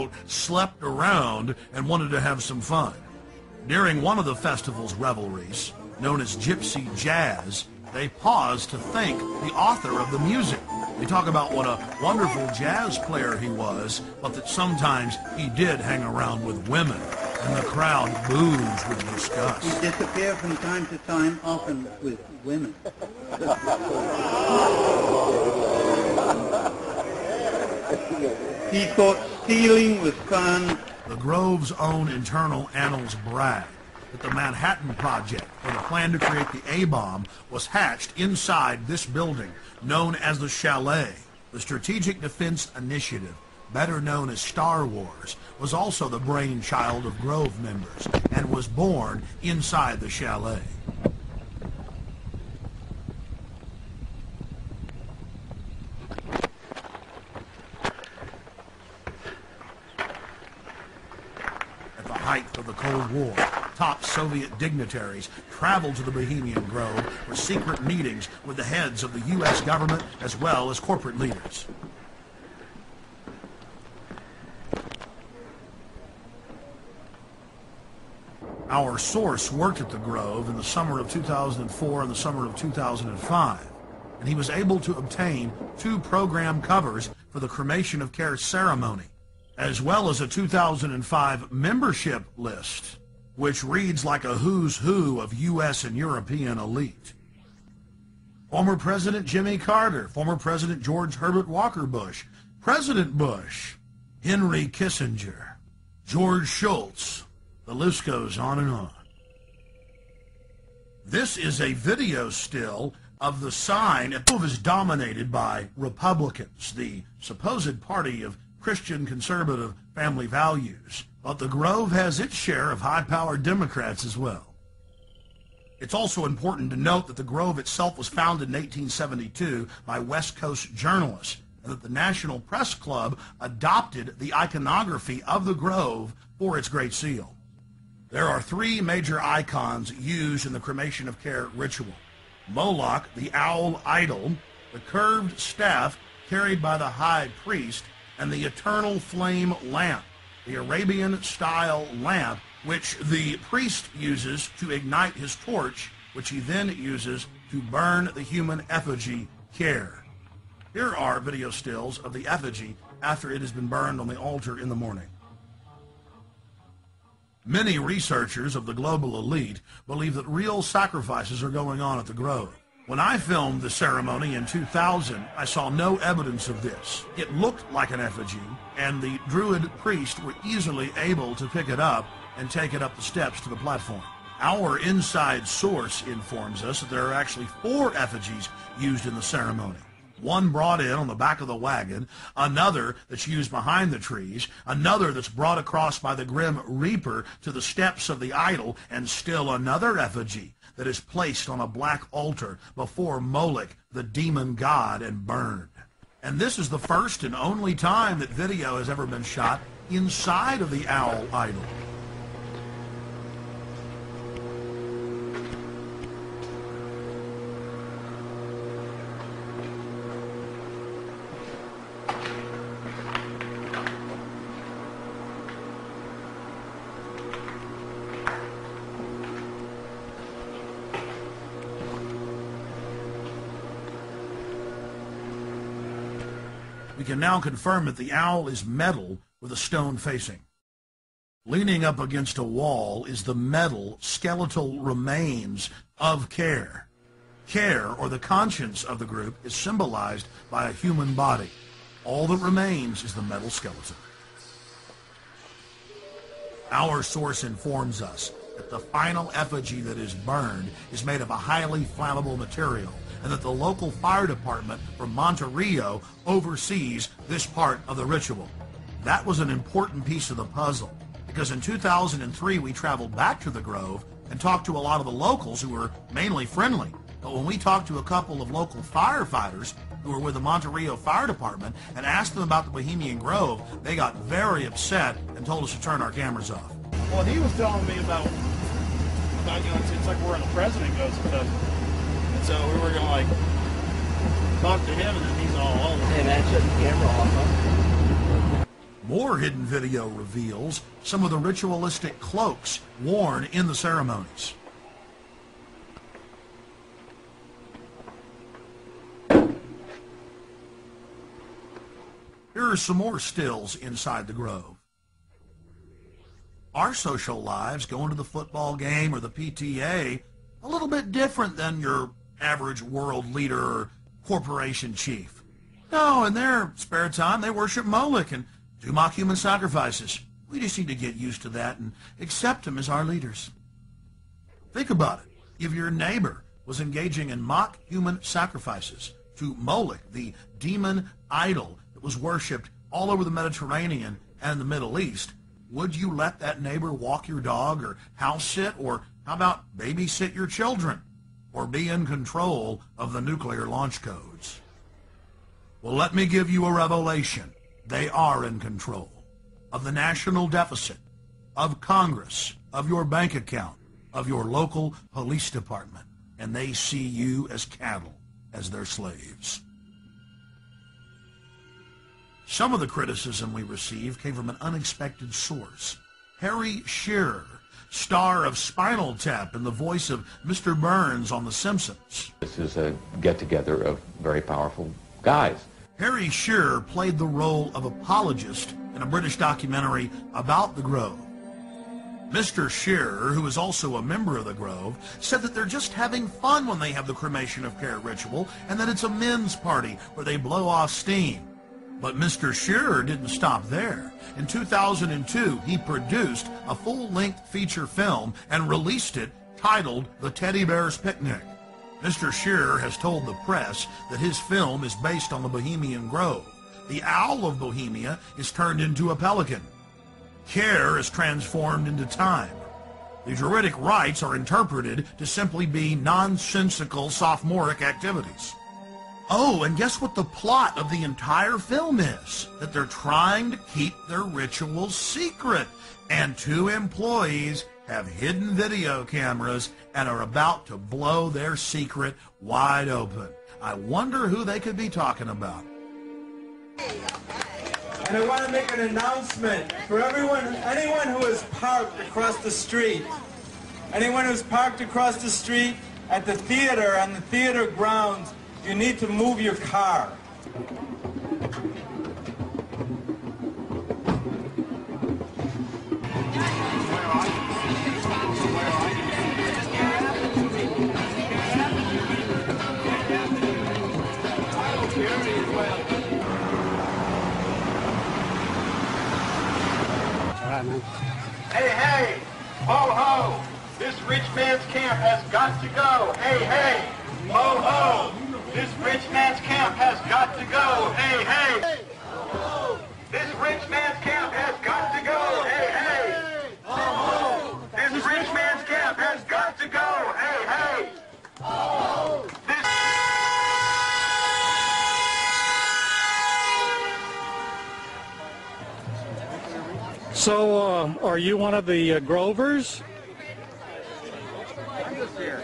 quote, slept around and wanted to have some fun. During one of the festival's revelries, known as Gypsy Jazz, they paused to thank the author of the music. They talk about what a wonderful jazz player he was, but that sometimes he did hang around with women, and the crowd boos with disgust. He disappeared from time to time, often with women. He thought stealing was fun. The Grove's own internal annals brag that the Manhattan Project, or the plan to create the A-bomb, was hatched inside this building, known as the Chalet. The Strategic Defense Initiative, better known as Star Wars, was also the brainchild of Grove members and was born inside the Chalet. At the height of the Cold War, top Soviet dignitaries traveled to the Bohemian Grove for secret meetings with the heads of the U.S. government as well as corporate leaders. Our source worked at the Grove in the summer of 2004 and the summer of 2005, and he was able to obtain 2 program covers for the cremation of care ceremony, as well as a 2005 membership list, which reads like a who's who of U.S. and European elite. Former President Jimmy Carter, former President George Herbert Walker Bush, President Bush, Henry Kissinger, George Shultz. The list goes on and on. This is a video still of the sign. The Grove is dominated by Republicans, the supposed party of Christian conservative family values. But the Grove has its share of high-powered Democrats as well. It's also important to note that the Grove itself was founded in 1872 by West Coast journalists, and that the National Press Club adopted the iconography of the Grove for its Great Seal. There are 3 major icons used in the cremation of care ritual: Moloch, the owl idol, the curved staff carried by the high priest, and the eternal flame lamp, the Arabian-style lamp, which the priest uses to ignite his torch, which he then uses to burn the human effigy care. Here are video stills of the effigy after it has been burned on the altar in the morning. Many researchers of the global elite believe that real sacrifices are going on at the Grove. When I filmed the ceremony in 2000, I saw no evidence of this. It looked like an effigy, and the Druid priest were easily able to pick it up and take it up the steps to the platform. Our inside source informs us that there are actually 4 effigies used in the ceremony. One brought in on the back of the wagon, another that's used behind the trees, another that's brought across by the Grim Reaper to the steps of the idol, and still another effigy that is placed on a black altar before Moloch, the demon god, and burned. And this is the first and only time that video has ever been shot inside of the owl idol. We can now confirm that the owl is metal with a stone facing. Leaning up against a wall is the metal skeletal remains of Care. Care, or the conscience of the group, is symbolized by a human body. All that remains is the metal skeleton. Our source informs us that the final effigy that is burned is made of a highly flammable material, and that the local fire department from Monterey oversees this part of the ritual. That was an important piece of the puzzle, because in 2003 we traveled back to the Grove and talked to a lot of the locals who were mainly friendly. But when we talked to a couple of local firefighters who were with the Monterey Fire Department and asked them about the Bohemian Grove, they got very upset and told us to turn our cameras off. Well, he was telling me about you know, it's like where the president goes and stuff. And so we were gonna like talk to him, and then he's all over. Hey man, shut the camera off, huh? More hidden video reveals some of the ritualistic cloaks worn in the ceremonies. Here are some more stills inside the Grove. Our social lives, going to the football game or the PTA, a little bit different than your average world leader or corporation chief. No, in their spare time, they worship Moloch and do mock human sacrifices. We just need to get used to that and accept them as our leaders. Think about it. If your neighbor was engaging in mock human sacrifices to Moloch, the demon idol that was worshipped all over the Mediterranean and the Middle East, would you let that neighbor walk your dog or house sit, or how about babysit your children, or be in control of the nuclear launch codes? Well, let me give you a revelation. They are in control of the national deficit, of Congress, of your bank account, of your local police department, and they see you as cattle, as their slaves. Some of the criticism we received came from an unexpected source. Harry Shearer, star of Spinal Tap and the voice of Mr. Burns on The Simpsons. This is a get-together of very powerful guys. Harry Shearer played the role of apologist in a British documentary about the Grove. Mr. Shearer, who is also a member of the Grove, said that they're just having fun when they have the cremation of care ritual, and that it's a men's party where they blow off steam. But Mr. Shearer didn't stop there. In 2002, he produced a full-length feature film and released it titled The Teddy Bear's Picnic. Mr. Shearer has told the press that his film is based on the Bohemian Grove. The owl of Bohemia is turned into a pelican. Care is transformed into time. The Druidic rites are interpreted to simply be nonsensical sophomoric activities. Oh, and guess what the plot of the entire film is? That they're trying to keep their rituals secret. And 2 employees have hidden video cameras and are about to blow their secret wide open. I wonder who they could be talking about. And I want to make an announcement for anyone who is parked across the street. Anyone who's parked across the street at the theater, on the theater grounds, you need to move your car. Hey, hey, ho, ho, this rich man's camp has got to go. Hey, hey, ho, ho, this rich man's camp has got to go. Hey, hey, this rich man's camp has got to go. Hey, hey, this rich man's camp has got to go. Hey, hey, So, are you one of the Grovers? I'm just here.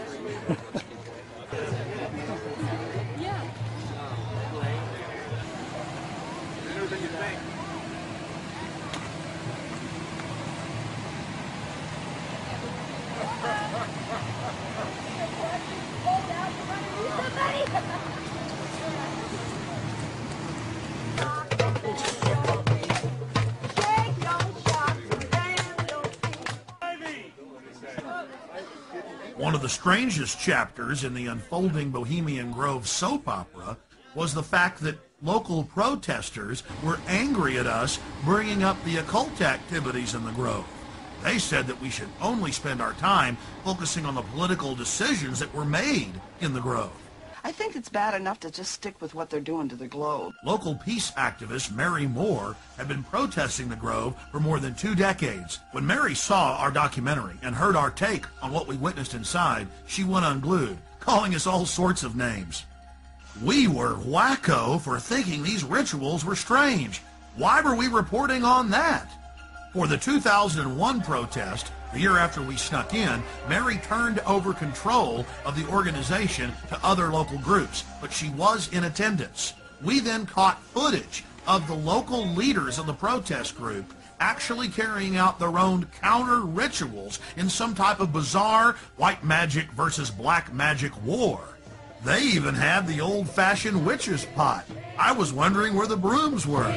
One of the strangest chapters in the unfolding Bohemian Grove soap opera was the fact that local protesters were angry at us bringing up the occult activities in the Grove. They said that we should only spend our time focusing on the political decisions that were made in the Grove. I think it's bad enough to just stick with what they're doing to the globe. Local peace activist Mary Moore had been protesting the Grove for more than 2 decades. When Mary saw our documentary and heard our take on what we witnessed inside, she went unglued, calling us all sorts of names. We were wacko for thinking these rituals were strange. Why were we reporting on that? For the 2001 protest, the year after we snuck in, Mary turned over control of the organization to other local groups, but she was in attendance. We then caught footage of the local leaders of the protest group actually carrying out their own counter rituals in some type of bizarre white magic versus black magic war. They even had the old-fashioned witch's pot. I was wondering where the brooms were.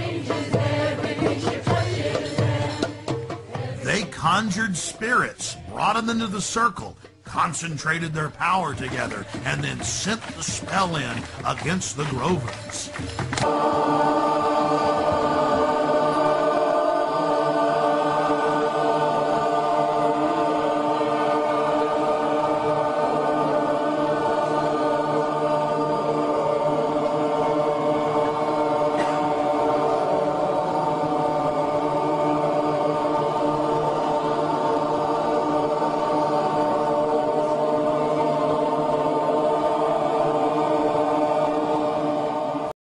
They conjured spirits, brought them into the circle, concentrated their power together, and then sent the spell in against the Grovers.